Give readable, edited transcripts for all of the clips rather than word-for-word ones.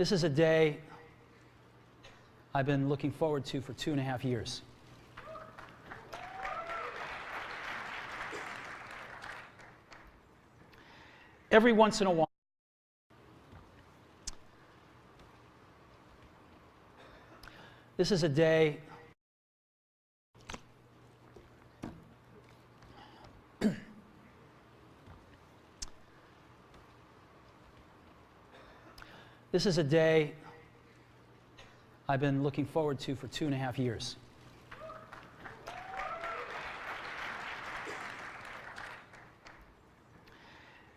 This is a day I've been looking forward to for 2.5 years. Every once in a while, this is a day This is a day I've been looking forward to for 2.5 years.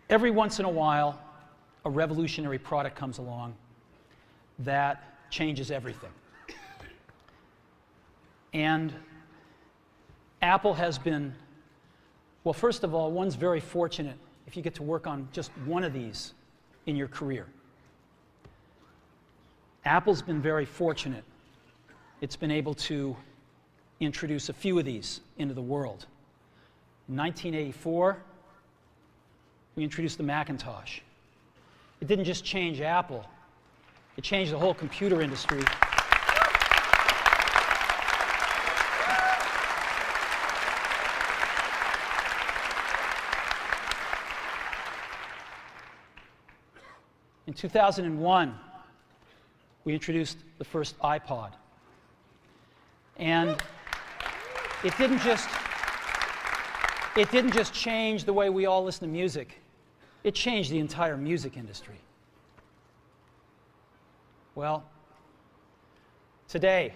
Every once in a while, a revolutionary product comes along that changes everything. And Apple has been, well, first of all, one's very fortunate if you get to work on just one of these in your career. Apple's been very fortunate. It's been able to introduce a few of these into the world. In 1984, we introduced the Macintosh. It didn't just change Apple, it changed the whole computer industry. In 2001, we introduced the first iPod. And it didn't just change the way we all listen to music. It changed the entire music industry. Well, today,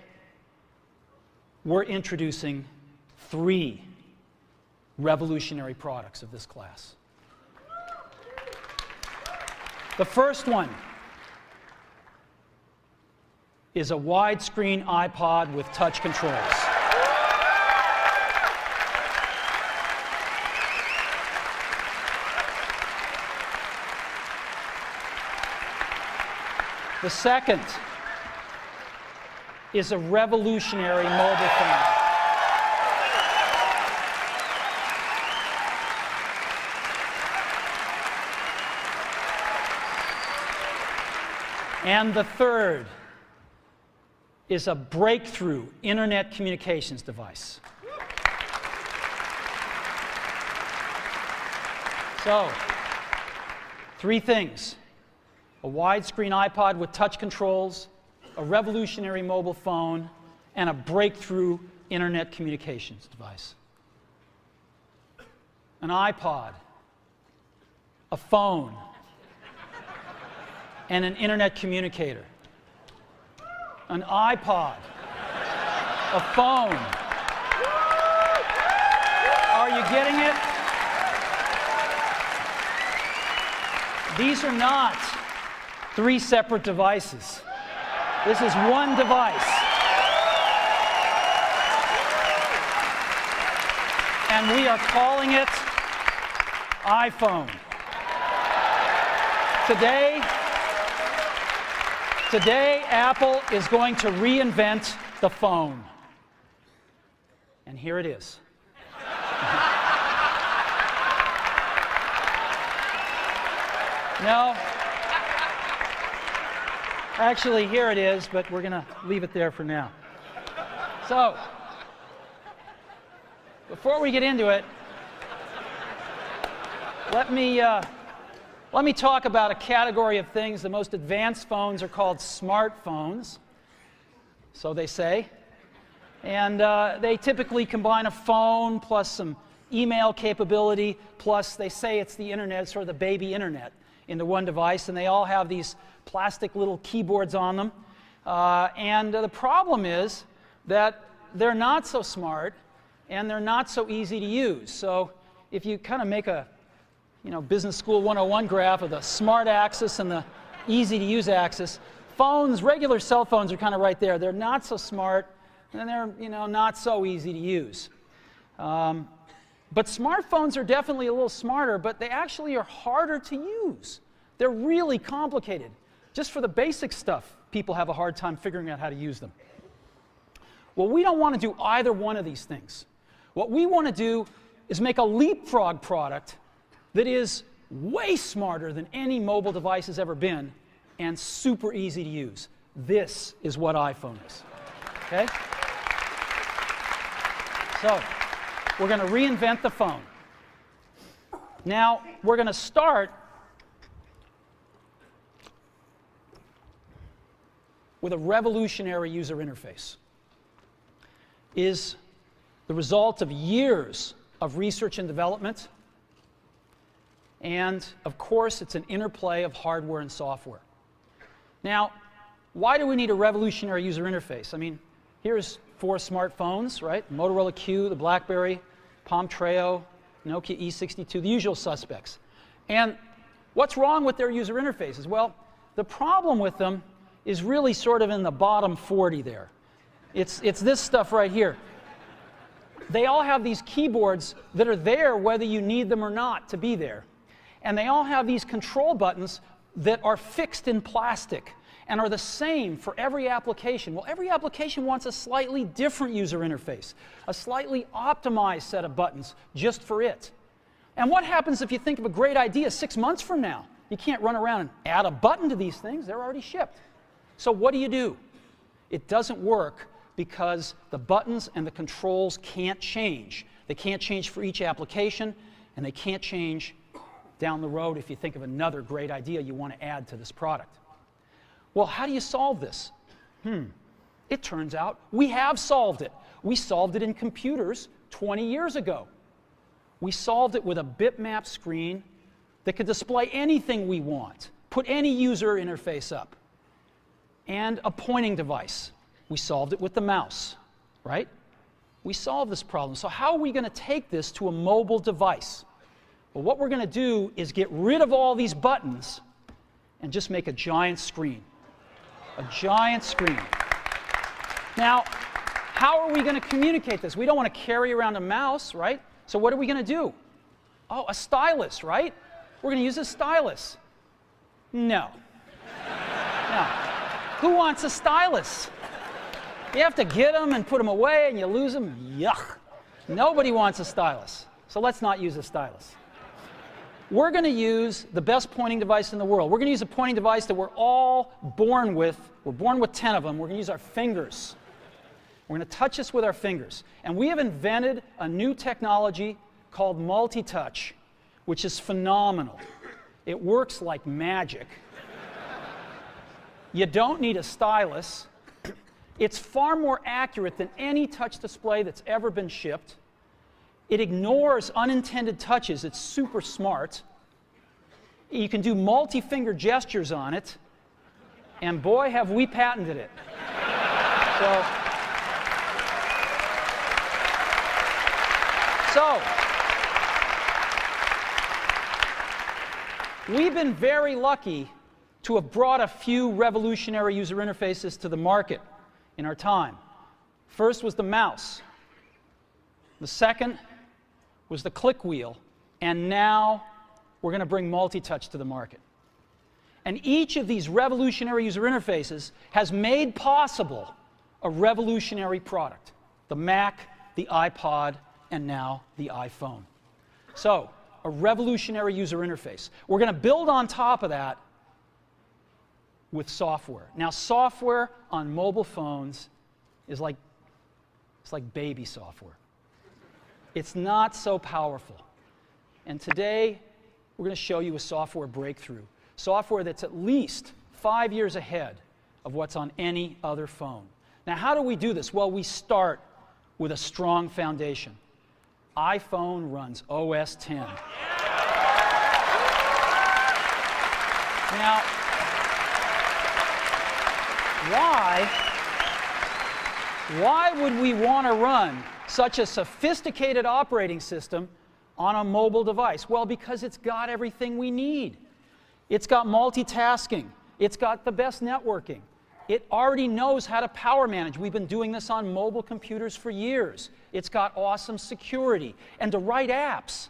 we're introducing 3 revolutionary products of this class. The first one is a widescreen iPod with touch controls. The second is a revolutionary mobile phone. And the third is a breakthrough internet communications device. So, 3 things: a widescreen iPod with touch controls, a revolutionary mobile phone, and a breakthrough internet communications device. An iPod, a phone, and an internet communicator. An iPod, a phone. Are you getting it? These are not 3 separate devices. This is one device. And we are calling it iPhone. Today, Apple is going to reinvent the phone. And here it is. No. Actually, here it is, but we're going to leave it there for now. So, before we get into it, let me talk about a category of things. The most advanced phones are called smartphones, so they say. And they typically combine a phone plus some email capability, plus they say it's the internet, sort of the baby internet, into one device. And they all have these plastic little keyboards on them. And the problem is that they're not so smart and they're not so easy to use. So if you kind of make a Business School 101 graph of the smart axis and the easy to use axis, phones, regular cell phones, are kind of right there. They're not so smart and they're not so easy to use. But smartphones are definitely a little smarter, but they actually are harder to use. They're really complicated. Just for the basic stuff, people have a hard time figuring out how to use them. Well, we don't want to do either one of these things. What we want to do is make a leapfrog product that is way smarter than any mobile device has ever been, and super easy to use. This is what iPhone is. Okay? So, we're going to reinvent the phone. Now, we're going to start with a revolutionary user interface. Is the result of years of research and development, and of course it's an interplay of hardware and software. Now, why do we need a revolutionary user interface? I mean, here's 4 smartphones, right? Motorola Q, the BlackBerry, Palm Treo, Nokia E62, the usual suspects. And what's wrong with their user interfaces? Well, the problem with them is really sort of in the bottom 40 there. It's this stuff right here. They all have these keyboards that are there whether you need them or not to be there. And they all have these control buttons that are fixed in plastic and are the same for every application. Well, every application wants a slightly different user interface, a slightly optimized set of buttons just for it. And what happens if you think of a great idea 6 months from now? You can't run around and add a button to these things. They're already shipped. So what do? It doesn't work because the buttons and the controls can't change. They can't change for each application, and they can't change down the road if you think of another great idea you want to add to this product. Well, how do you solve this? It turns out we have solved it. We solved it in computers 20 years ago. We solved it with a bitmap screen that could display anything we want, put any user interface up, and a pointing device. We solved it with the mouse, right? We solved this problem. So how are we going to take this to a mobile device? Well, what we're going to do is get rid of all these buttons and just make a giant screen. A giant screen. Now, how are we going to communicate this? We don't want to carry around a mouse, right? So what are we going to do? Oh, a stylus, right? We're going to use a stylus. No. No. Who wants a stylus? You have to get them and put them away and you lose them. Yuck. Nobody wants a stylus. So let's not use a stylus. We're going to use the best pointing device in the world. We're going to use a pointing device that we're all born with. We're born with 10 of them. We're going to use our fingers. We're going to touch this with our fingers. And we have invented a new technology called multi-touch, which is phenomenal. It works like magic. You don't need a stylus. It's far more accurate than any touch display that's ever been shipped. It ignores unintended touches. It's super smart. You can do multi-finger gestures on it. And boy, have we patented it. So, we've been very lucky to have brought a few revolutionary user interfaces to the market in our time. First was the mouse. The second was the click wheel. And now we're going to bring multi-touch to the market. And each of these revolutionary user interfaces has made possible a revolutionary product. The Mac, the iPod, and now the iPhone. So, a revolutionary user interface. We're going to build on top of that with software. Now, software on mobile phones is like baby software. It's not so powerful. And today, we're going to show you a software breakthrough. Software that's at least 5 years ahead of what's on any other phone. Now, how do we do this? Well, we start with a strong foundation. iPhone runs OS X. Now, why would we want to run such a sophisticated operating system on a mobile device? Well, because it's got everything we need. It's got multitasking. It's got the best networking. It already knows how to power manage. We've been doing this on mobile computers for years. It's got awesome security. And to write apps,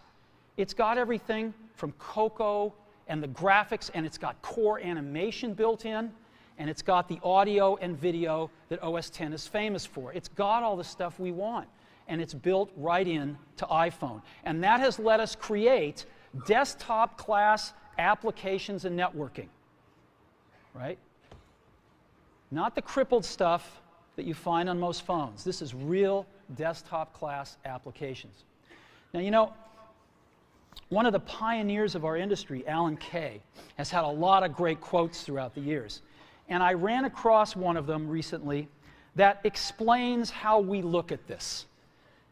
it's got everything from Cocoa and the graphics, and it's got core animation built in, and it's got the audio and video that OS X is famous for. It's got all the stuff we want, and it's built right in to iPhone. And that has let us create desktop-class applications and networking. right? Not the crippled stuff that you find on most phones. This is real desktop class applications. Now, you know, one of the pioneers of our industry, Alan Kay, has had a lot of great quotes throughout the years. And I ran across one of them recently that explains how we look at this,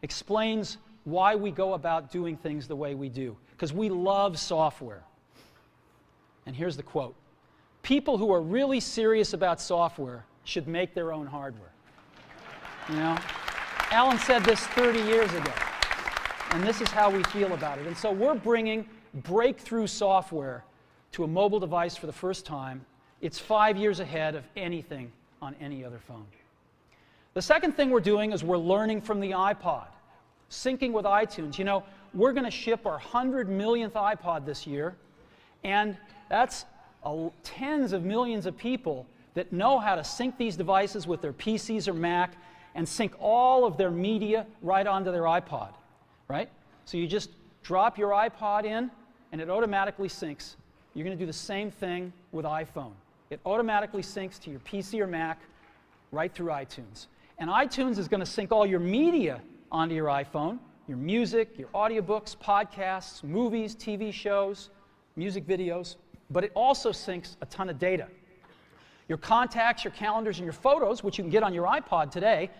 explains why we go about doing things the way we do, because we love software. And here's the quote: "People who are really serious about software should make their own hardware." You know, Alan said this 30 years ago, and this is how we feel about it. And so we're bringing breakthrough software to a mobile device for the first time. It's 5 years ahead of anything on any other phone. The second thing we're doing is we're learning from the iPod, syncing with iTunes. You know, we're going to ship our 100 millionth iPod this year, and that's tens of millions of people that know how to sync these devices with their PCs or Mac and sync all of their media right onto their iPod, right? So you just drop your iPod in, and it automatically syncs. You're going to do the same thing with iPhone. It automatically syncs to your PC or Mac right through iTunes. And iTunes is going to sync all your media onto your iPhone, your music, your audiobooks, podcasts, movies, TV shows, music videos, but it also syncs a ton of data. Your contacts, your calendars, and your photos, which you can get on your iPod today,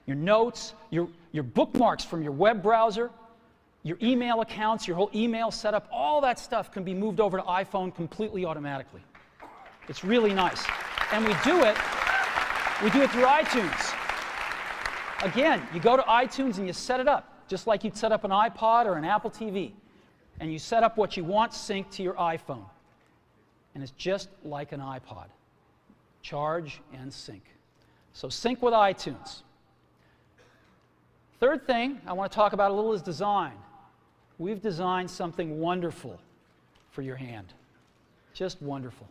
your notes, your bookmarks from your web browser, your email accounts, your whole email setup, all that stuff can be moved over to iPhone completely automatically. It's really nice. And we do it through iTunes. Again, you go to iTunes and you set it up, just like you'd set up an iPod or an Apple TV. And you set up what you want synced to your iPhone. And it's just like an iPod. Charge and sync. So sync with iTunes. Third thing I want to talk about a little is design. We've designed something wonderful for your hand. Just wonderful.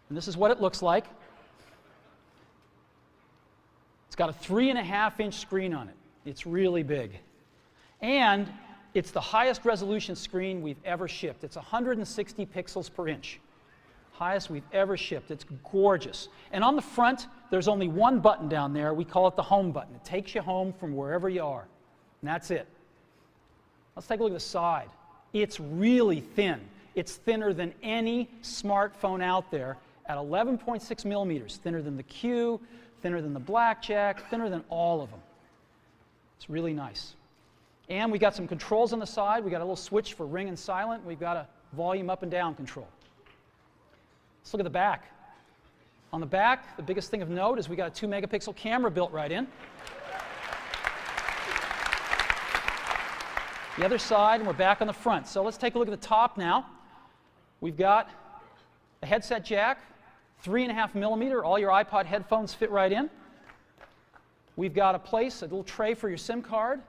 And this is what it looks like. It's got a 3.5-inch screen on it. It's really big. And it's the highest resolution screen we've ever shipped. It's 160 pixels per inch. Highest we've ever shipped. It's gorgeous. And on the front, there's only one button down there. We call it the home button. It takes you home from wherever you are. And that's it. Let's take a look at the side. It's really thin. It's thinner than any smartphone out there at 11.6 millimeters. Thinner than the Q, thinner than the Blackjack, thinner than all of them. It's really nice. And we got some controls on the side. We got a little switch for ring and silent. We've got a volume up and down control. Let's look at the back. On the back, the biggest thing of note is we got a 2-megapixel camera built right in. The other side, and we're back on the front. So let's take a look at the top now. We've got a headset jack, 3.5 millimeter. All your iPod headphones fit right in. We've got a little tray for your SIM card.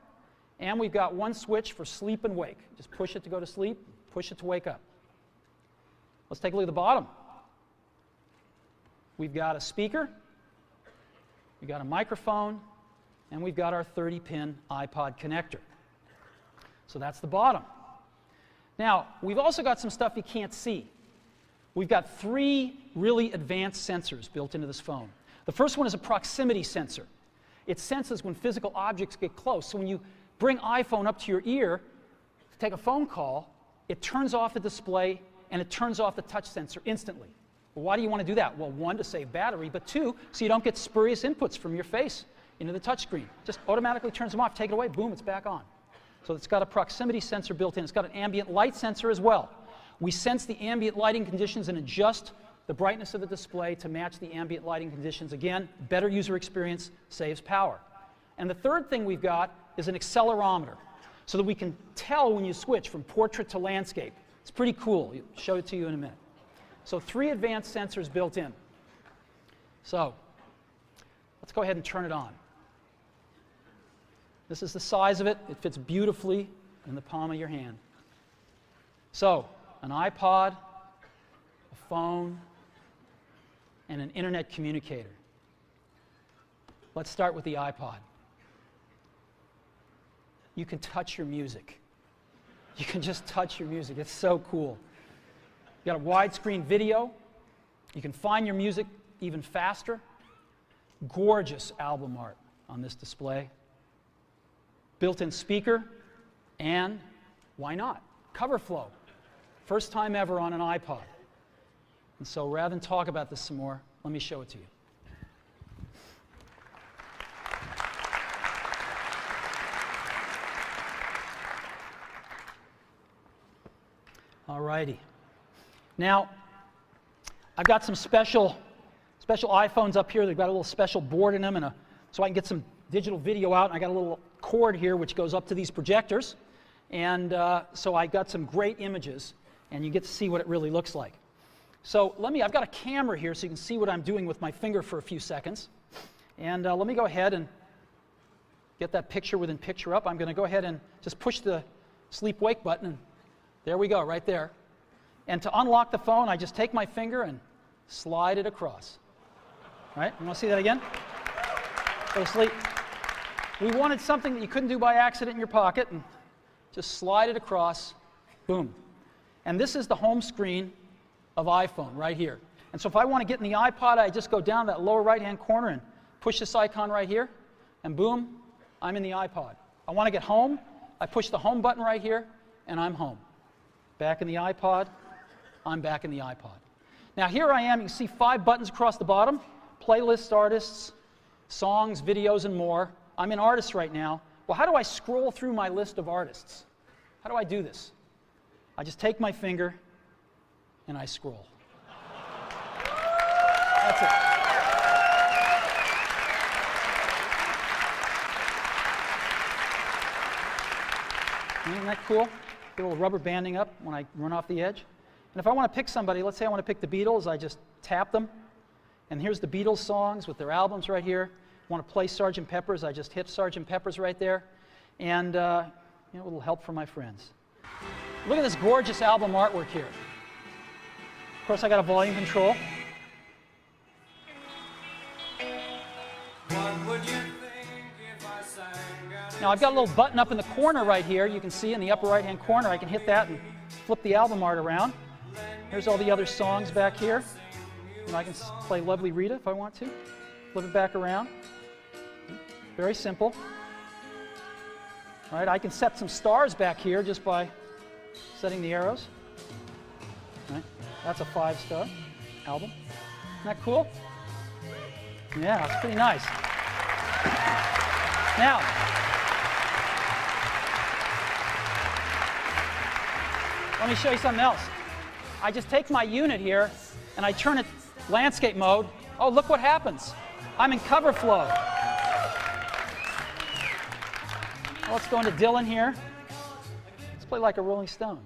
And we've got one switch for sleep and wake. Just push it to go to sleep, push it to wake up. Let's take a look at the bottom. We've got a speaker, we've got a microphone, and we've got our 30-pin iPod connector. So that's the bottom. Now, we've also got some stuff you can't see. We've got 3 really advanced sensors built into this phone. The first one is a proximity sensor. It senses when physical objects get close. So when you bring iPhone up to your ear to take a phone call, it turns off the display and it turns off the touch sensor instantly. Well, why do you want to do that? Well, 1, to save battery, but 2, so you don't get spurious inputs from your face into the touch screen. Just automatically turns them off, take it away, boom, it's back on. So it's got a proximity sensor built in. It's got an ambient light sensor as well. We sense the ambient lighting conditions and adjust the brightness of the display to match the ambient lighting conditions. Again, better user experience, saves power. And the third thing we've got is an accelerometer, so that we can tell when you switch from portrait to landscape. It's pretty cool. I'll show it to you in a minute. So 3 advanced sensors built in. So let's go ahead and turn it on. This is the size of it. It fits beautifully in the palm of your hand. So an iPod, a phone, and an internet communicator. Let's start with the iPod. You can touch your music. You can just touch your music. It's so cool. You got a widescreen video. You can find your music even faster. Gorgeous album art on this display. Built-in speaker, and why not? Cover flow. First time ever on an iPod. And so rather than talk about this some more, let me show it to you. All righty. Now, I've got some special iPhones up here. They've got a little special board in them, and so I can get some digital video out. And I got a little cord here which goes up to these projectors. And so I got some great images, and you get to see what it really looks like. So I've got a camera here so you can see what I'm doing with my finger for a few seconds. And let me go ahead and get that picture within picture up. I'm going to go ahead and just push the sleep-wake button, and there we go, right there. And to unlock the phone, I just take my finger and slide it across. Right? You want to see that again? Go to sleep. We wanted something that you couldn't do by accident in your pocket, and just slide it across, boom. And this is the home screen of iPhone right here. And so if I want to get in the iPod, I just go down that lower right-hand corner and push this icon right here, and boom, I'm in the iPod. I want to get home, I push the home button right here, and I'm home. Back in the iPod, I'm back in the iPod. Now here I am, you can see 5 buttons across the bottom, playlists, artists, songs, videos, and more. I'm in artists right now. Well, how do I scroll through my list of artists? How do I do this? I just take my finger and I scroll. That's it. Isn't that cool? Get a little rubber banding up when I run off the edge. And if I want to pick somebody, let's say I want to pick the Beatles, I just tap them. And here's the Beatles songs with their albums right here. I want to play Sgt. Pepper's, I just hit Sgt. Pepper's right there. And a little help from my friends. Look at this gorgeous album artwork here. Of course, I got a volume control. Now I've got a little button up in the corner right here. You can see in the upper right-hand corner. I can hit that and flip the album art around. Here's all the other songs back here. And I can play Lovely Rita if I want to. Flip it back around. Very simple. All right, I can set some stars back here just by setting the arrows. All right, that's a 5-star album. Isn't that cool? Yeah, it's pretty nice. Now, let me show you something else. I just take my unit here and I turn it landscape mode. Oh, look what happens. I'm in cover flow. Well, let's go into Dylan here. Let's play like a Rolling Stone.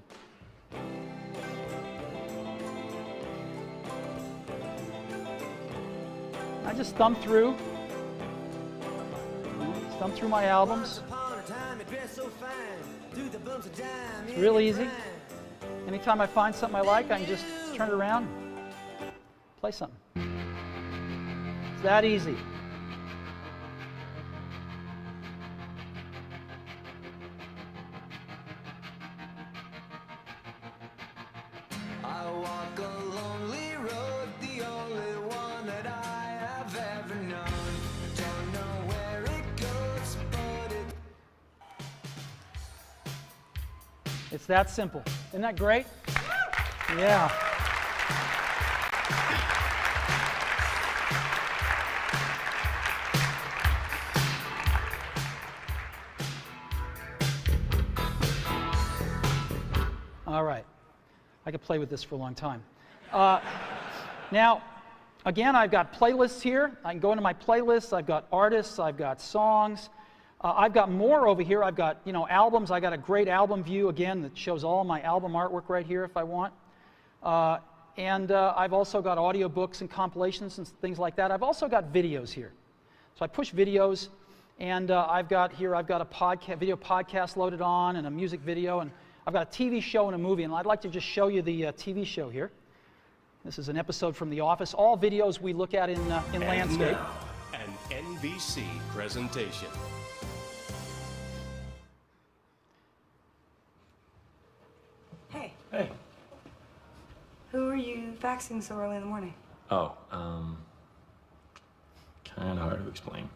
I just thumb through my albums. It's real easy. Anytime I find something I like, I can just turn it around, play something. It's that easy. I walk a lonely road, the only one that I have ever known. Don't know where it goes, but It's that simple. Isn't that great? Yeah. All right. I could play with this for a long time. Now, again, I've got playlists here. I can go into my playlists. I've got artists. I've got songs. I've got more over here. I've got, albums. I got a great album view, again, that shows all my album artwork right here if I want. And I've also got audiobooks and compilations and things like that. I've also got videos here. So I push videos, and I've got a video podcast loaded on and a music video, and I've got a TV show and a movie, and I'd like to just show you the TV show here. This is an episode from The Office. All videos we look at in landscape. Now, an NBC presentation. Hey, Hey. who are you faxing so early in the morning? Oh, kind of hard to explain.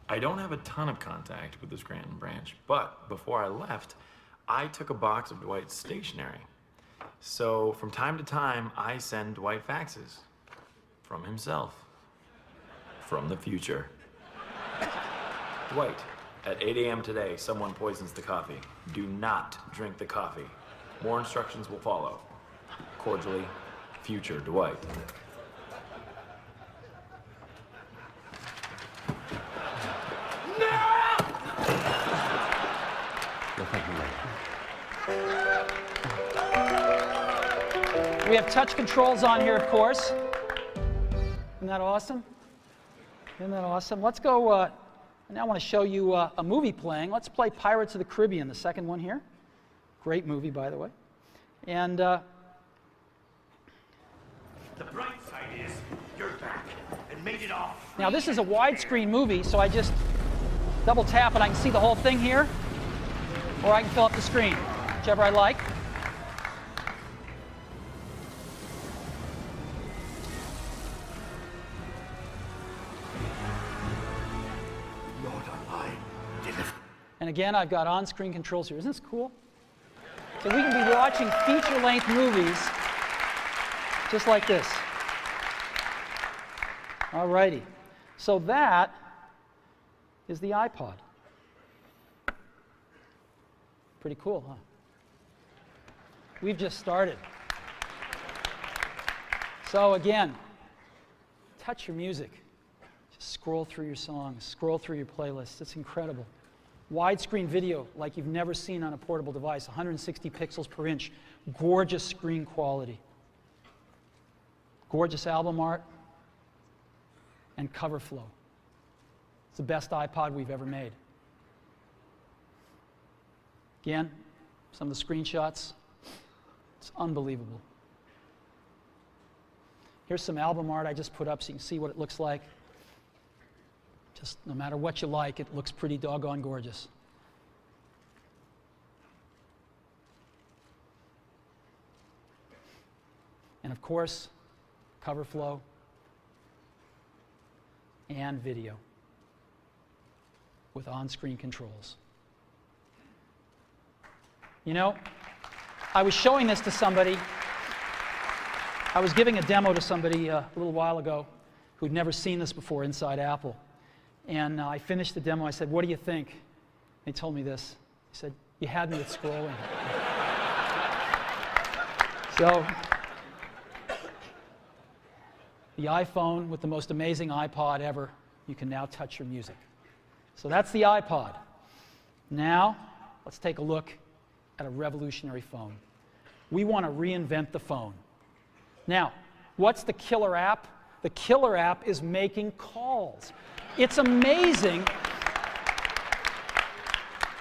I don't have a ton of contact with the Scranton branch, but before I left, I took a box of Dwight's stationery. So from time to time, I send Dwight faxes. From himself. From the future. Dwight, at 8 a.m. today, someone poisons the coffee. Do not drink the coffee. More instructions will follow. Cordially, future Dwight. We have touch controls on here, of course. Isn't that awesome? Isn't that awesome? Let's go, I now want to show you a movie playing. Let's play Pirates of the Caribbean, the second one here. Great movie, by the way. And the bright side is you're back and made it off. now this is a widescreen movie, so I just double tap and I can see the whole thing here, or I can fill up the screen, whichever I like. Lord Online, deliver. And again, I've got on-screen controls here. Isn't this cool? So we can be watching feature-length movies just like this. All righty. So that is the iPod. Pretty cool, huh? We've just started. So again, touch your music. Just scroll through your songs, scroll through your playlists. It's incredible. Widescreen video like you've never seen on a portable device, 160 pixels per inch, gorgeous screen quality, gorgeous album art, and cover flow. It's the best iPod we've ever made. Again, some of the screenshots. It's unbelievable. Here's some album art I just put up so you can see what it looks like. Just no matter what you like, it looks pretty doggone gorgeous. And of course, cover flow and video with on-screen controls. You know, I was showing this to somebody. I was giving a demo to somebody a little while ago who'd never seen this before inside Apple. And I finished the demo. I said, "What do you think?" They told me this. He said, "You had me at scrolling." So, the iPhone with the most amazing iPod ever, you can now touch your music. So that's the iPod. Now, let's take a look at a revolutionary phone. We want to reinvent the phone. Now, what's the killer app? The killer app is making calls. It's amazing.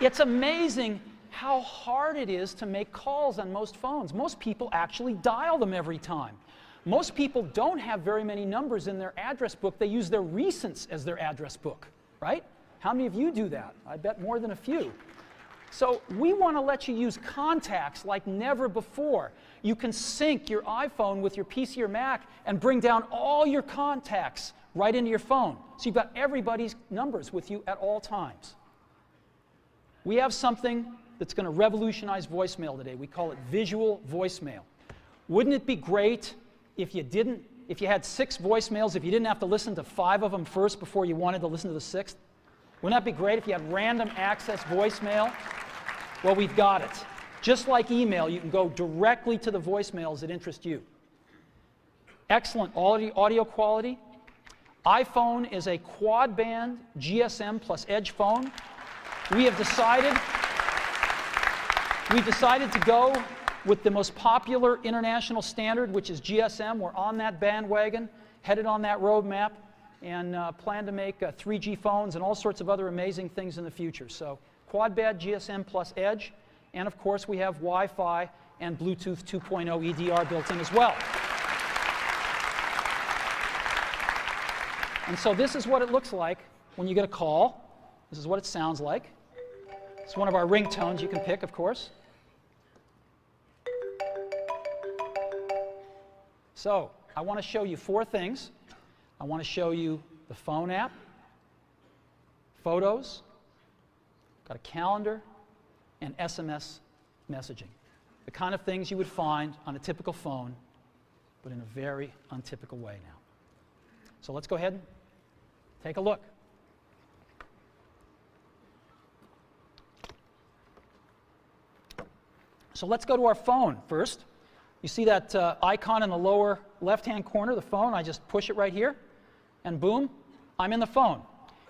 It's amazing how hard it is to make calls on most phones. Most people actually dial them every time. Most people don't have very many numbers in their address book. They use their recents as their address book, right? How many of you do that? I bet more than a few. So we want to let you use contacts like never before. You can sync your iPhone with your PC or Mac and bring down all your contacts right into your phone. So you've got everybody's numbers with you at all times. We have something that's going to revolutionize voicemail today. We call it visual voicemail. Wouldn't it be great if you had 6 voicemails, if you didn't have to listen to 5 of them first before you wanted to listen to the 6th? Wouldn't that be great if you had random access voicemail? Well, we've got it. Just like email, you can go directly to the voicemails that interest you. Excellent audio quality. iPhone is a quad-band GSM plus Edge phone. We've decided to go with the most popular international standard, which is GSM. We're on that bandwagon, headed on that roadmap, and plan to make 3G phones and all sorts of other amazing things in the future. So quad-band GSM plus Edge, and of course we have Wi-Fi and Bluetooth 2.0 EDR built in as well. And so this is what it looks like when you get a call. This is what it sounds like. It's one of our ringtones you can pick, of course. So I want to show you 4 things. I want to show you the phone app, photos, got a calendar, and SMS messaging. The kind of things you would find on a typical phone, but in a very untypical way now. So let's go ahead and take a look. So let's go to our phone first. You see that icon in the lower left-hand corner, the phone? I just push it right here, and boom, I'm in the phone.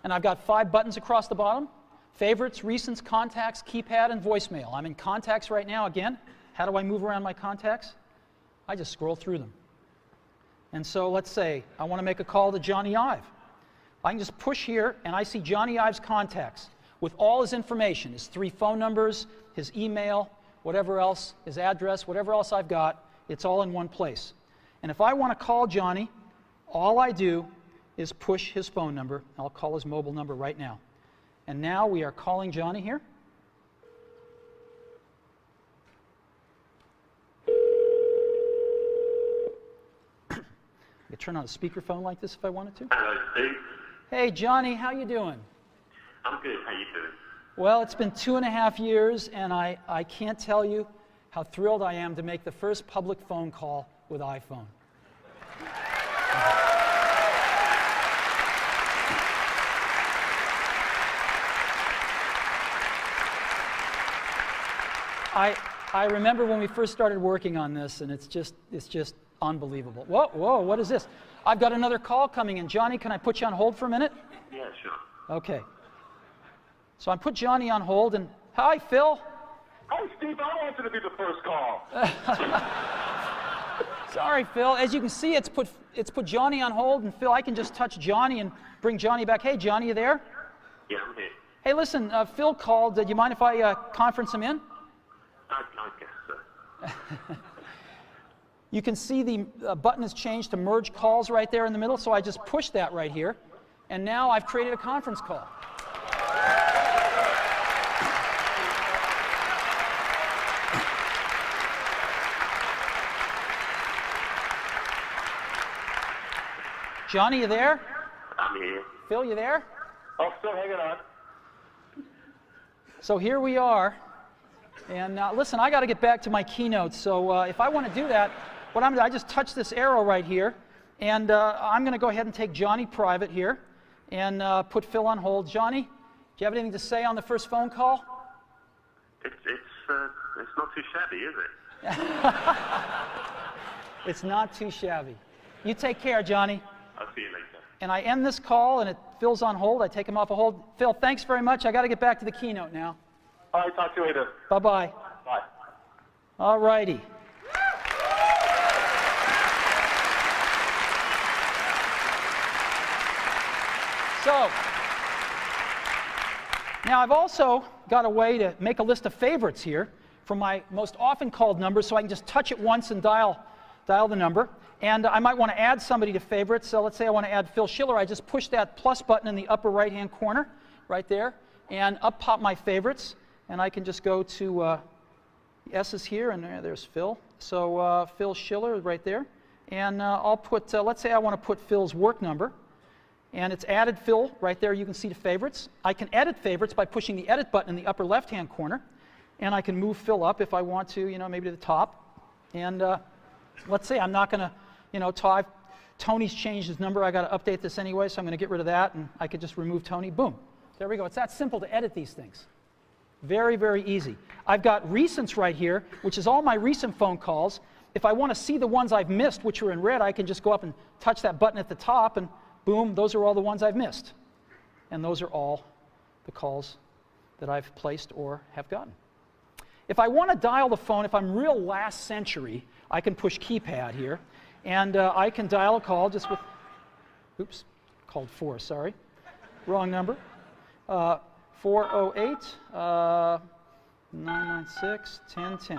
And I've got 5 buttons across the bottom: favorites, recents, contacts, keypad, and voicemail. I'm in contacts right now again. How do I move around my contacts? I just scroll through them. And so let's say I want to make a call to Johnny Ive. I can just push here, and I see Johnny Ive's contacts with all his information, his 3 phone numbers, his email, whatever else, his address, whatever else I've got, it's all in one place. And if I want to call Johnny, all I do is push his phone number. I'll call his mobile number right now. And now we are calling Johnny here. I could turn on a speakerphone like this if I wanted to. Hello, Steve. Hey, Johnny, how you doing? I'm good. How you doing? Well, it's been 2.5 years, and I can't tell you how thrilled I am to make the first public phone call with iPhone. I remember when we first started working on this, and it's just unbelievable. Whoa, whoa, what is this? I've got another call coming in. Johnny, can I put you on hold for a minute? Yeah, sure. Okay. So I put Johnny on hold, and hi, Phil. Hi, Steve. I wanted to be the first call. Sorry, Phil. As you can see, it's put Johnny on hold, and Phil, I can just touch Johnny and bring Johnny back. Hey, Johnny, you there? Yeah, I'm here. Hey, listen, Phil called. Do you mind if I conference him in? I guess so. You can see the button has changed to merge calls right there in the middle, so I just pushed that right here, and now I've created a conference call. Johnny, you there? I'm here. Phil, you there? Oh, still hanging on. So here we are. And listen, I got to get back to my keynote. So if I want to do that, what I'm going to do, I just touch this arrow right here. And I'm going to go ahead and take Johnny private here and put Phil on hold. Johnny, do you have anything to say on the first phone call? It's not too shabby, is it? It's not too shabby. You take care, Johnny. I'll see you later. And I end this call, and Phil's on hold. I take him off a hold. Phil, thanks very much. I got to get back to the keynote now. All right, talk to you later. Bye-bye. Bye. All righty. So, now I've also got a way to make a list of favorites here for my most often called numbers, so I can just touch it once and dial the number. And I might want to add somebody to favorites. So let's say I want to add Phil Schiller. I just push that plus button in the upper right-hand corner right there, and up pop my favorites. And I can just go to the S's here, and there's Phil. So Phil Schiller right there. And I'll put, let's say I want to put Phil's work number. And it's added Phil right there. You can see the favorites. I can edit favorites by pushing the edit button in the upper left-hand corner. And I can move Phil up if I want to, you know, maybe to the top. And let's say I'm not going to, you know, Tony's changed his number. I got to update this anyway, so I'm going to get rid of that. And I could just remove Tony. Boom. There we go. It's that simple to edit these things. Very, very easy. I've got recents right here, which is all my recent phone calls. If I want to see the ones I've missed, which are in red, I can just go up and touch that button at the top, and boom, those are all the ones I've missed. And those are all the calls that I've placed or have gotten. If I want to dial the phone, if I'm real last century, I can push keypad here, and I can dial a call just with, oops, called 4, sorry, wrong number. 408 996 1010.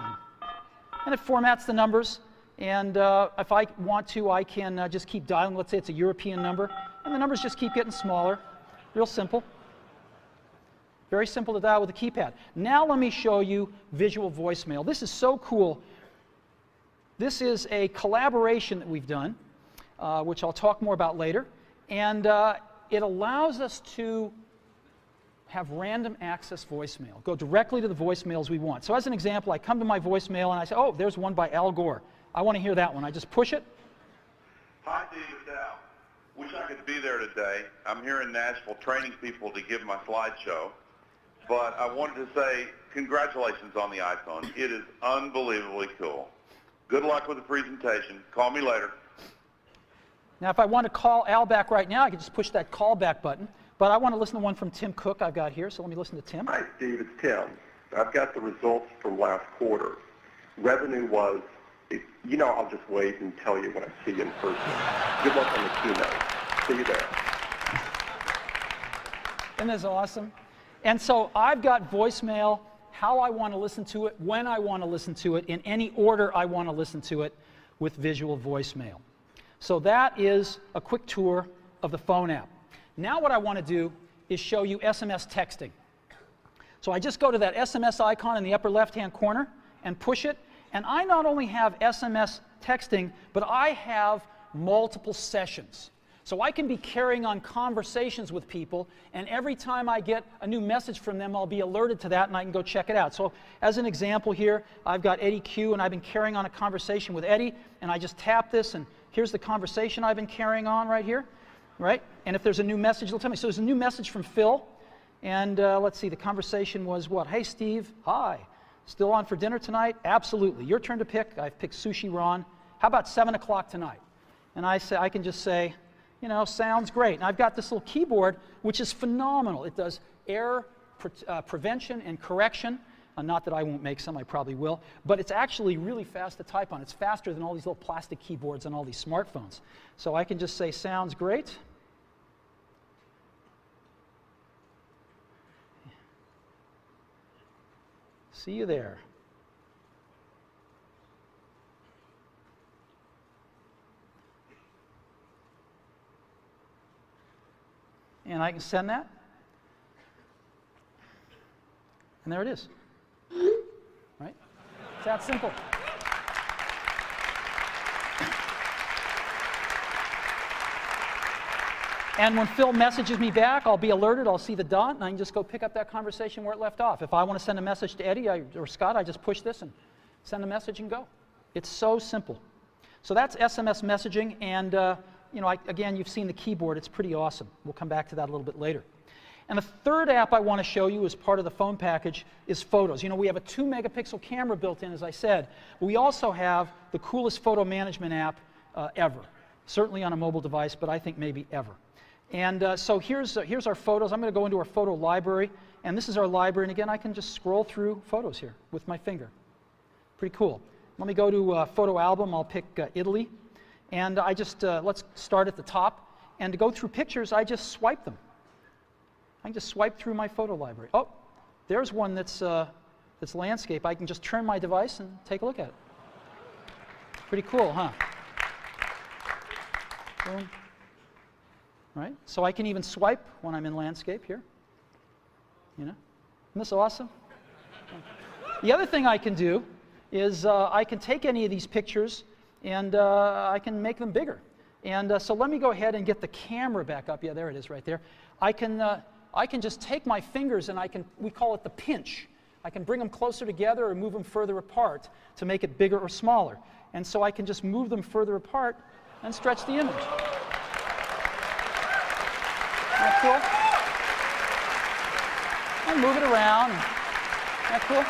And it formats the numbers, and if I want to, I can just keep dialing. Let's say it's a European number, and the numbers just keep getting smaller. Real simple. Very simple to dial with a keypad. Now let me show you visual voicemail. This is so cool. This is a collaboration that we've done which I'll talk more about later. And it allows us to have random access voicemail, go directly to the voicemails we want. So as an example, I come to my voicemail and I say, oh, there's one by Al Gore. I want to hear that one. I just push it. Hi, David Dow. Wish I could be there today. I'm here in Nashville training people to give my slideshow. But I wanted to say congratulations on the iPhone. It is unbelievably cool. Good luck with the presentation. Call me later. Now, if I want to call Al back right now, I can just push that call back button. But I want to listen to one from Tim Cook I've got here, so let me listen to Tim. Hi, Steve. It's Tim. I've got the results from last quarter. Revenue was, I'll just wait and tell you when I see you in person. Good luck on the keynote. See you there. Isn't this awesome? And so I've got voicemail, how I want to listen to it, when I want to listen to it, in any order I want to listen to it with visual voicemail. So that is a quick tour of the phone app. Now what I want to do is show you SMS texting. So I just go to that SMS icon in the upper left-hand corner and push it. And I not only have SMS texting, but I have multiple sessions. So I can be carrying on conversations with people, and every time I get a new message from them, I'll be alerted to that, and I can go check it out. So as an example here, I've got Eddie Q, and I've been carrying on a conversation with Eddie, and I just tap this, and here's the conversation I've been carrying on right here, right? And if there's a new message, it'll tell me. So there's a new message from Phil, and let's see, the conversation was what? Hey, Steve, hi. Still on for dinner tonight? Absolutely. Your turn to pick. I've picked sushi Ron. How about 7 o'clock tonight? And I can just say, sounds great. And I've got this little keyboard, which is phenomenal. It does error prevention and correction. Not that I won't make some, I probably will. But it's actually really fast to type on. It's faster than all these little plastic keyboards on all these smartphones. So I can just say, sounds great. See you there. And I can send that. And there it is. Right? It's that simple. And when Phil messages me back, I'll be alerted, I'll see the dot, and I can just go pick up that conversation where it left off. If I want to send a message to Eddie or Scott, I just push this and send a message and go. It's so simple. So that's SMS messaging, and again, you've seen the keyboard. It's pretty awesome. We'll come back to that a little bit later. And the third app I want to show you as part of the phone package is photos. We have a 2-megapixel camera built in, as I said. But we also have the coolest photo management app ever. Certainly on a mobile device, but I think maybe ever. And so here's our photos. I'm going to go into our photo library. And this is our library. And again, I can just scroll through photos here with my finger. Pretty cool. Let me go to photo album. I'll pick Italy. And I just, let's start at the top. And to go through pictures, I just swipe them. I can just swipe through my photo library. Oh, there's one that's landscape. I can just turn my device and take a look at it. Pretty cool, huh? Boom. Right? So I can even swipe when I'm in landscape here. Isn't this awesome? The other thing I can do is I can take any of these pictures and I can make them bigger. And so let me go ahead and get the camera back up. Yeah, there it is right there. I can just take my fingers and we call it the pinch. I can bring them closer together or move them further apart to make it bigger or smaller. And so I can just move them further apart and stretch the image. Isn't that cool? And move it around. Isn't that cool?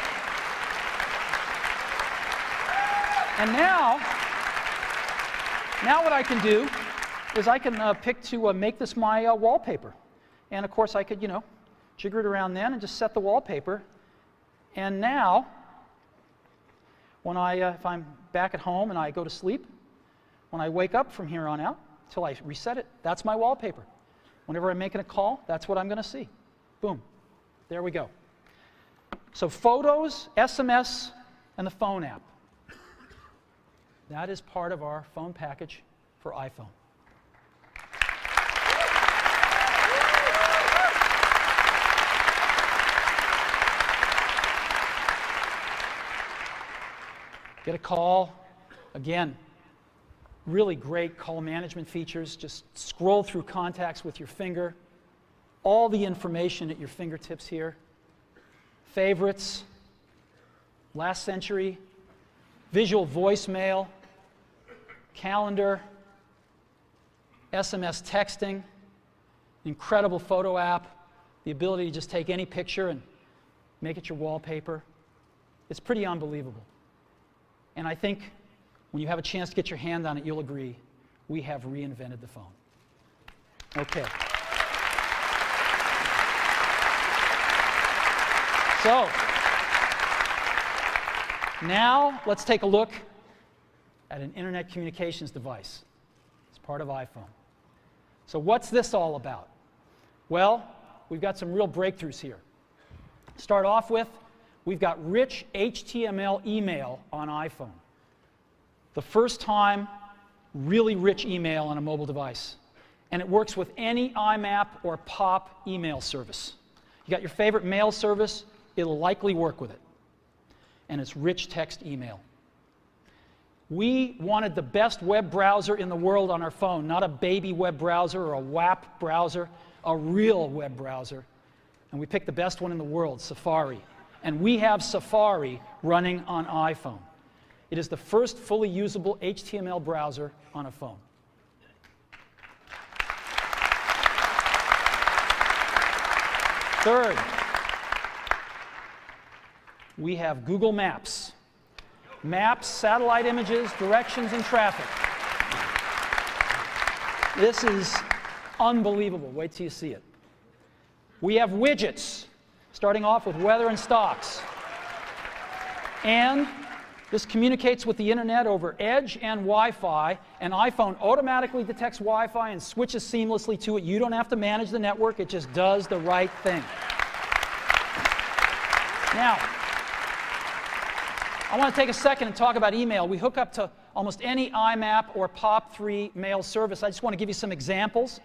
And now what I can do is I can pick to make this my wallpaper. And of course I could, jigger it around then and just set the wallpaper. And now, when if I'm back at home and I go to sleep, when I wake up from here on out, till I reset it, that's my wallpaper. Whenever I'm making a call, that's what I'm going to see. Boom. There we go. So photos, SMS, and the phone app. That is part of our phone package for iPhone. Get a call. Again, really great call management features. Just scroll through contacts with your finger. All the information at your fingertips here. Favorites, last century, visual voicemail, calendar, SMS texting, incredible photo app, the ability to just take any picture and make it your wallpaper. It's pretty unbelievable. And I think when you have a chance to get your hand on it, you'll agree, we have reinvented the phone. Okay. So, now let's take a look at an internet communications device. It's part of iPhone. So what's this all about? Well, we've got some real breakthroughs here. Start off with, we've got rich HTML email on iPhone. The first time, really rich email on a mobile device. And it works with any IMAP or POP email service. You got your favorite mail service, it'll likely work with it. And it's rich text email. We wanted the best web browser in the world on our phone, not a baby web browser or a WAP browser, a real web browser. And we picked the best one in the world, Safari. And we have Safari running on iPhone. It is the first fully usable HTML browser on a phone. Third, we have Google Maps. Maps, satellite images, directions, and traffic. This is unbelievable. Wait till you see it. We have widgets, starting off with weather and stocks. And this communicates with the internet over Edge and Wi-Fi, and iPhone automatically detects Wi-Fi and switches seamlessly to it. You don't have to manage the network, it just does the right thing. Now, I want to take a second and talk about email. We hook up to almost any IMAP or POP3 mail service. I just want to give you some examples.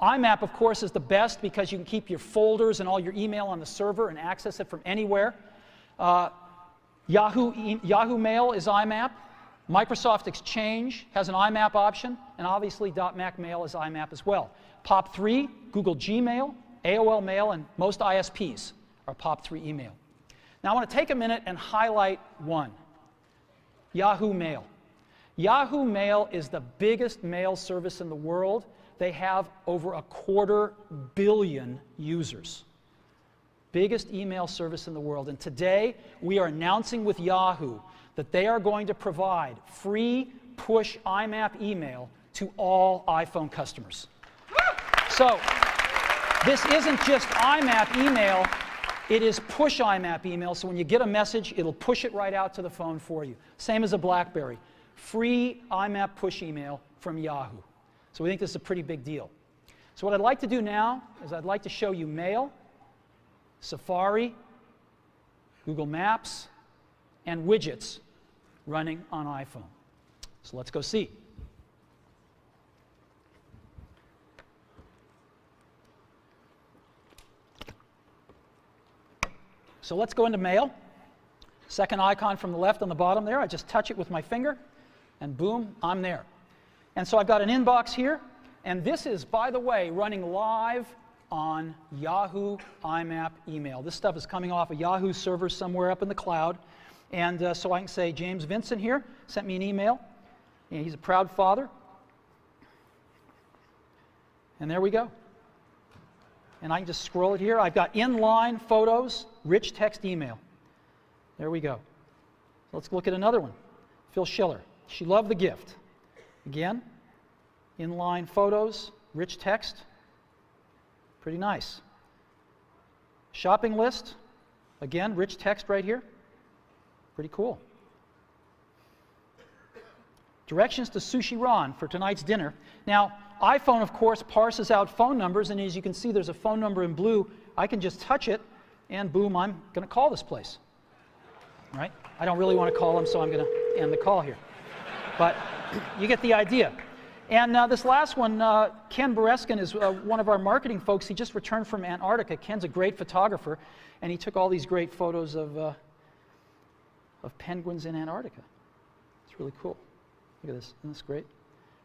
IMAP, of course, is the best because you can keep your folders and all your email on the server and access it from anywhere. Yahoo Mail is IMAP. Microsoft Exchange has an IMAP option, and obviously .Mac Mail is IMAP as well. POP3, Google Gmail, AOL Mail, and most ISPs are POP3 email. Now I want to take a minute and highlight one, Yahoo Mail. Yahoo Mail is the biggest mail service in the world. They have over 250 million users. Biggest email service in the world. And today, we are announcing with Yahoo that they are going to provide free push IMAP email to all iPhone customers. So, this isn't just IMAP email, it is push IMAP email. So when you get a message, it'll push it right out to the phone for you. Same as a BlackBerry. Free IMAP push email from Yahoo. So we think this is a pretty big deal. So what I'd like to do now is I'd like to show you Mail, Safari, Google Maps, and widgets running on iPhone. So let's go see. So let's go into Mail. Second icon from the left on the bottom there. I just touch it with my finger, and boom, I'm there. And so I've got an inbox here, and this is, by the way, running live on Yahoo IMAP email. This stuff is coming off a Yahoo server somewhere up in the cloud. And so I can say, James Vincent here sent me an email. And he's a proud father. And there we go. And I can just scroll it here. I've got inline photos, rich text email. There we go. Let's look at another one. Phil Schiller. She loved the gift. Again, inline photos, rich text. Pretty nice. Shopping list. Again, rich text right here. Pretty cool. Directions to Sushi Ron for tonight's dinner. Now, iPhone, of course, parses out phone numbers, and as you can see, there's a phone number in blue. I can just touch it, and boom, I'm going to call this place. Right? I don't really want to call them, so I'm going to end the call here. But you get the idea. And this last one, Ken Bereskin is one of our marketing folks. He just returned from Antarctica. Ken's a great photographer, and he took all these great photos of penguins in Antarctica. It's really cool. Look at this. Isn't this great?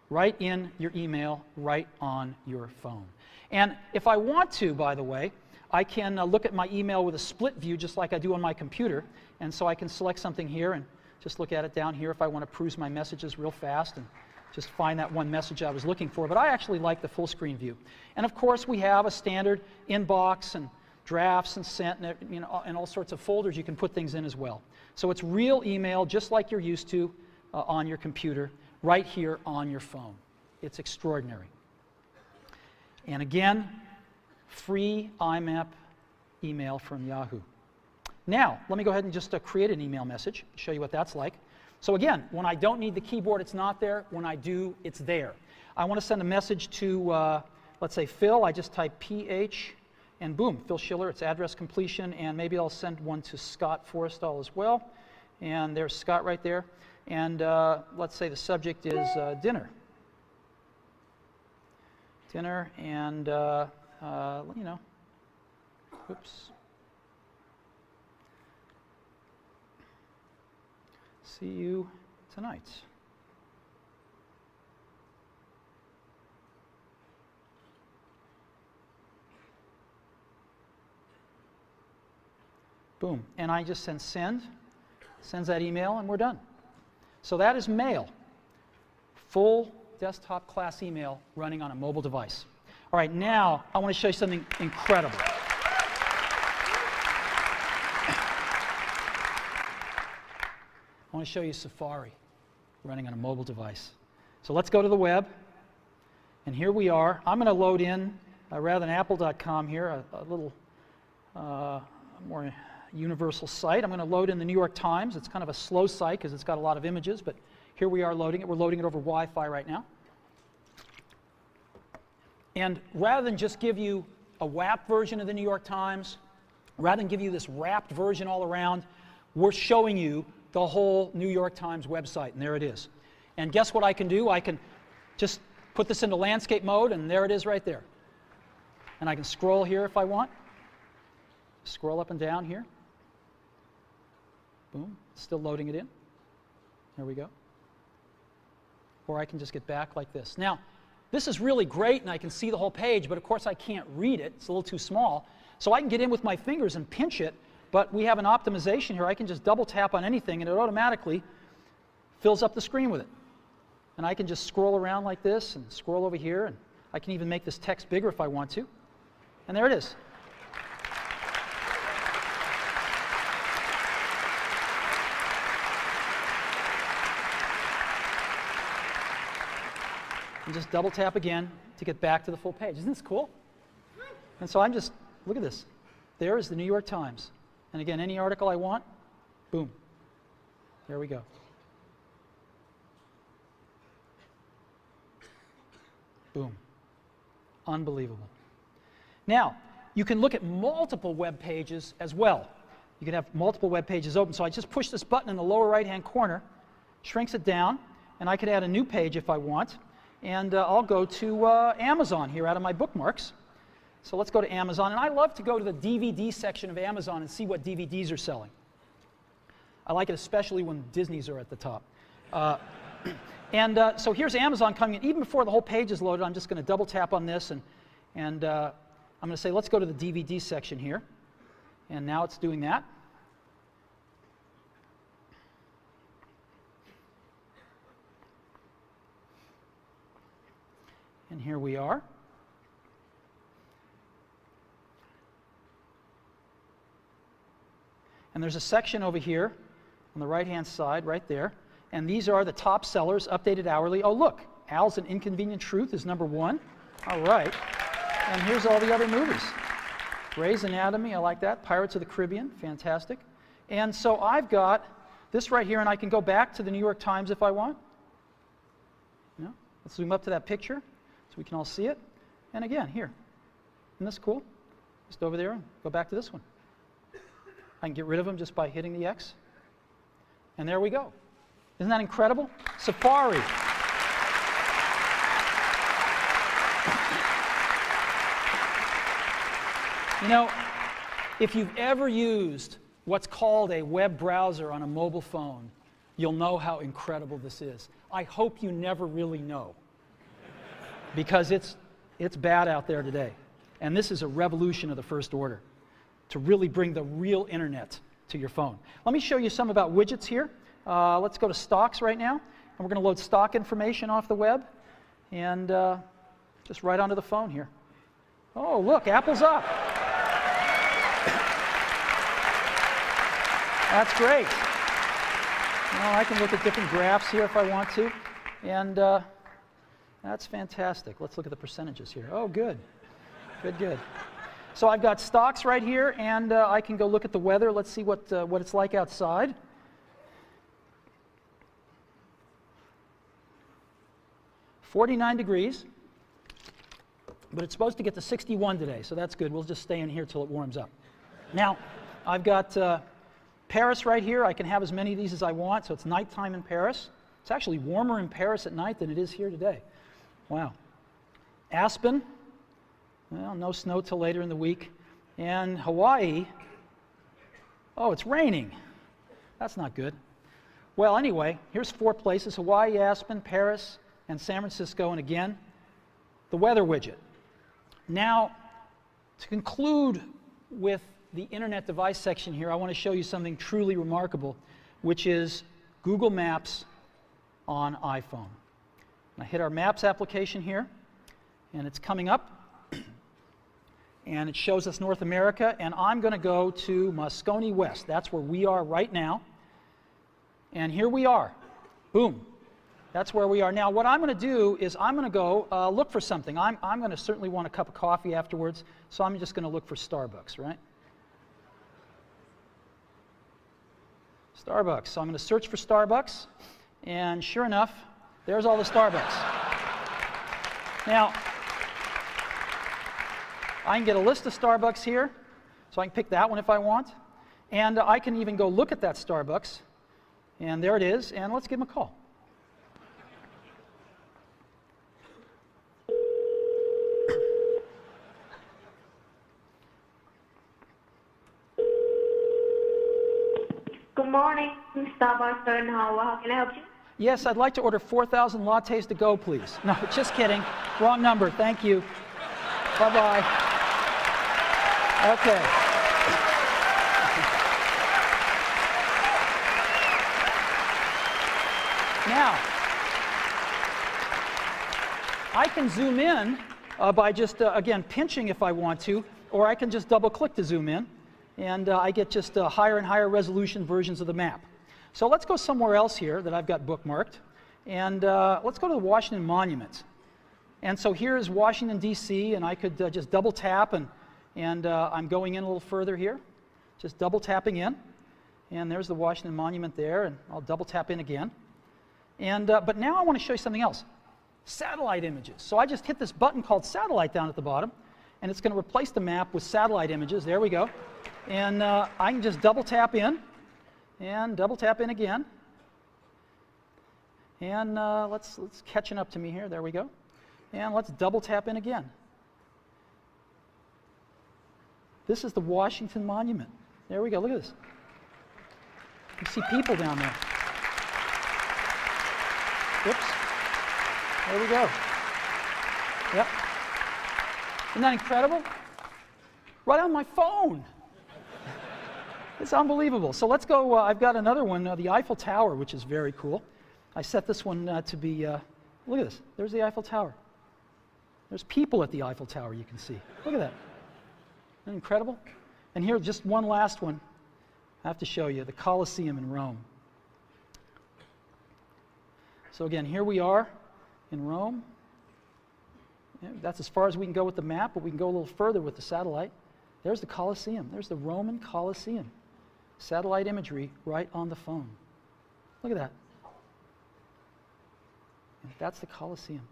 right in your email, right on your phone. And if I want to, by the way, I can look at my email with a split view just like I do on my computer. And so I can select something here and just look at it down here if I want to peruse my messages real fast and just find that one message I was looking for. But I actually like the full screen view. And of course, we have a standard inbox and drafts and sent and, and all sorts of folders you can put things in as well. So it's real email just like you're used to on your computer, right here on your phone. It's extraordinary. And again, free IMAP email from Yahoo. Now, let me go ahead and just create an email message, show you what that's like. So again, when I don't need the keyboard, it's not there. When I do, it's there. I want to send a message to, let's say, Phil. I just type PH, and boom, Phil Schiller, it's address completion, and maybe I'll send one to Scott Forrestal as well. And there's Scott right there. And let's say the subject is dinner. Dinner, and, oops. See you tonight. Boom. And I just send, sends that email, and we're done. So that is mail. Full desktop class email running on a mobile device. All right, now I want to show you something incredible. I want to show you Safari running on a mobile device. So let's go to the web. And here we are. I'm going to load in, rather than apple.com here, a little more universal site. I'm going to load in the New York Times. It's kind of a slow site because it's got a lot of images, but here we are loading it. We're loading it over Wi-Fi right now. And rather than just give you a WAP version of the New York Times, rather than give you this wrapped version all around, we're showing you the whole New York Times website, and there it is. And guess what I can do? I can just put this into landscape mode, and there it is right there. And I can scroll here if I want. Scroll up and down here. Boom, still loading it in. There we go. Or I can just get back like this. Now, this is really great, and I can see the whole page, but of course I can't read it. It's a little too small. So I can get in with my fingers and pinch it, but we have an optimization here. I can just double tap on anything, and it automatically fills up the screen with it. And I can just scroll around like this and scroll over here, and I can even make this text bigger if I want to. And there it is. And just double tap again to get back to the full page. Isn't this cool? And so I'm just, look at this. There is the New York Times. And again, any article I want, boom. There we go. Boom. Unbelievable. Now, you can look at multiple web pages as well. You can have multiple web pages open. So I just push this button in the lower right-hand corner, shrinks it down, and I could add a new page if I want. And I'll go to Amazon here out of my bookmarks. So let's go to Amazon. And I love to go to the DVD section of Amazon and see what DVDs are selling. I like it especially when Disney's are at the top. So here's Amazon coming in. Even before the whole page is loaded, I'm just going to double tap on this. And I'm going to say, let's go to the DVD section here. And now it's doing that. And here we are. And there's a section over here on the right-hand side, right there. And these are the top sellers, updated hourly. Oh, look, Al's An Inconvenient Truth is #1. All right. And here's all the other movies. Grey's Anatomy, I like that. Pirates of the Caribbean, fantastic. And so I've got this right here, and I can go back to the New York Times if I want. Let's zoom up to that picture so we can all see it. And again, here. Isn't this cool? Just over there and go back to this one. I can get rid of them just by hitting the X. And there we go. Isn't that incredible? Safari. If you've ever used what's called a web browser on a mobile phone, you'll know how incredible this is. I hope you never really know, because it's bad out there today. And this is a revolution of the first order to really bring the real internet to your phone. Let me show you some about widgets here. Let's go to stocks right now, and we're going to load stock information off the web and just right onto the phone here. Oh, look, Apple's up. That's great. Well, I can look at different graphs here if I want to, and that's fantastic. Let's look at the percentages here. Oh, good. Good, good. So I've got stocks right here, and I can go look at the weather. Let's see what it's like outside. "49 degrees, but it's supposed to get to 61 today, so that's good. We'll just stay in here till it warms up. Now, I've got Paris right here. I can have as many of these as I want, so it's nighttime in Paris. It's actually warmer in Paris at night than it is here today. Wow. Aspen, well, no snow till later in the week. And Hawaii, oh, it's raining. That's not good. Well, anyway, here's 4 places: Hawaii, Aspen, Paris, and San Francisco. And again, the weather widget. Now, to conclude with the internet device section here, I want to show you something truly remarkable, which is Google Maps on iPhone. I hit our Maps application here, and it's coming up, and it shows us North America, and I'm going to go to Moscone West. That's where we are right now, and here we are. Boom. That's where we are. Now, what I'm going to do is I'm going to go look for something. I'm going to certainly want a cup of coffee afterwards, so I'm just going to look for Starbucks, right? Starbucks. So I'm going to search for Starbucks, and sure enough, there's all the Starbucks. Now, I can get a list of Starbucks here, so I can pick that one if I want, and I can even go look at that Starbucks, and there it is, and let's give them a call. Good morning, Starbucks in Hawaii. How can I help you? Yes, I'd like to order 4,000 lattes to go, please. No, just kidding. Wrong number. Thank you. Bye-bye. Okay. Now, I can zoom in by just, again, pinching if I want to, or I can just double-click to zoom in, and I get just higher and higher resolution versions of the map. So let's go somewhere else here that I've got bookmarked, and let's go to the Washington Monument. And so here is Washington, D.C., and I could just double tap, and I'm going in a little further here, just double tapping in, and there's the Washington Monument there, and I'll double tap in again. And but now I want to show you something else, satellite images. So I just hit this button called satellite down at the bottom, and it's going to replace the map with satellite images. There we go. And I can just double tap in, and double tap in again. And let's catching up to me here. There we go. And let's double tap in again. This is the Washington Monument. There we go. Look at this. You see people down there. Whoops. There we go. Yep. Isn't that incredible? Right on my phone. It's unbelievable. So let's go. I've got another one, the Eiffel Tower, which is very cool. I set this one to be, look at this. There's the Eiffel Tower. There's people at the Eiffel Tower, you can see. Look at that. Isn't that incredible? And here, just one last one I have to show you, the Colosseum in Rome. So again, here we are in Rome. Yeah, that's as far as we can go with the map, but we can go a little further with the satellite. There's the Colosseum. There's the Roman Colosseum. Satellite imagery right on the phone. Look at that. And that's the Colosseum.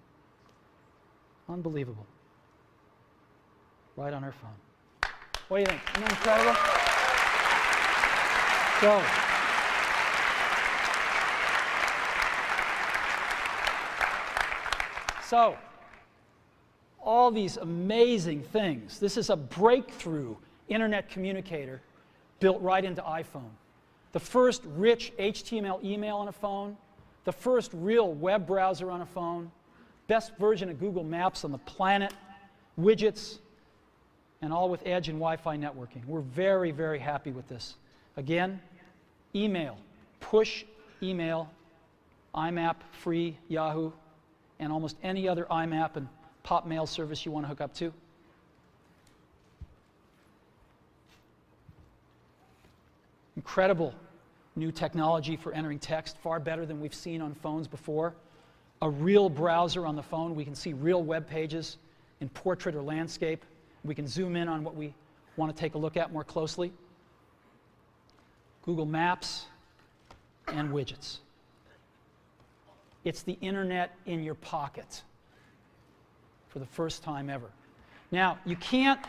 Unbelievable. Right on our phone. What do you think? Isn't that incredible? So, all these amazing things. This is a breakthrough internet communicator built right into iPhone. The first rich HTML email on a phone, the first real web browser on a phone, best version of Google Maps on the planet, widgets, and all with Edge and Wi-Fi networking. We're very, very happy with this. Again, email, push email, IMAP, free, Yahoo, and almost any other IMAP and pop mail service you want to hook up to. Incredible new technology for entering text, far better than we've seen on phones before. A real browser on the phone. We can see real web pages in portrait or landscape. We can zoom in on what we want to take a look at more closely. Google Maps and widgets. It's the internet in your pocket for the first time ever. Now, you can't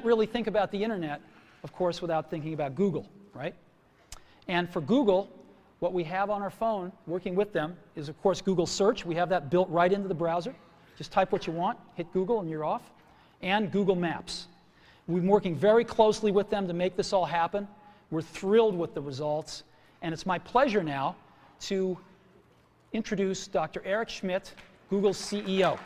really think about the internet, of course, without thinking about Google, right? And for Google, what we have on our phone, working with them, is of course Google Search. We have that built right into the browser. Just type what you want, hit Google, and you're off. And Google Maps. We've been working very closely with them to make this all happen. We're thrilled with the results. And it's my pleasure now to introduce Dr. Eric Schmidt, Google's CEO.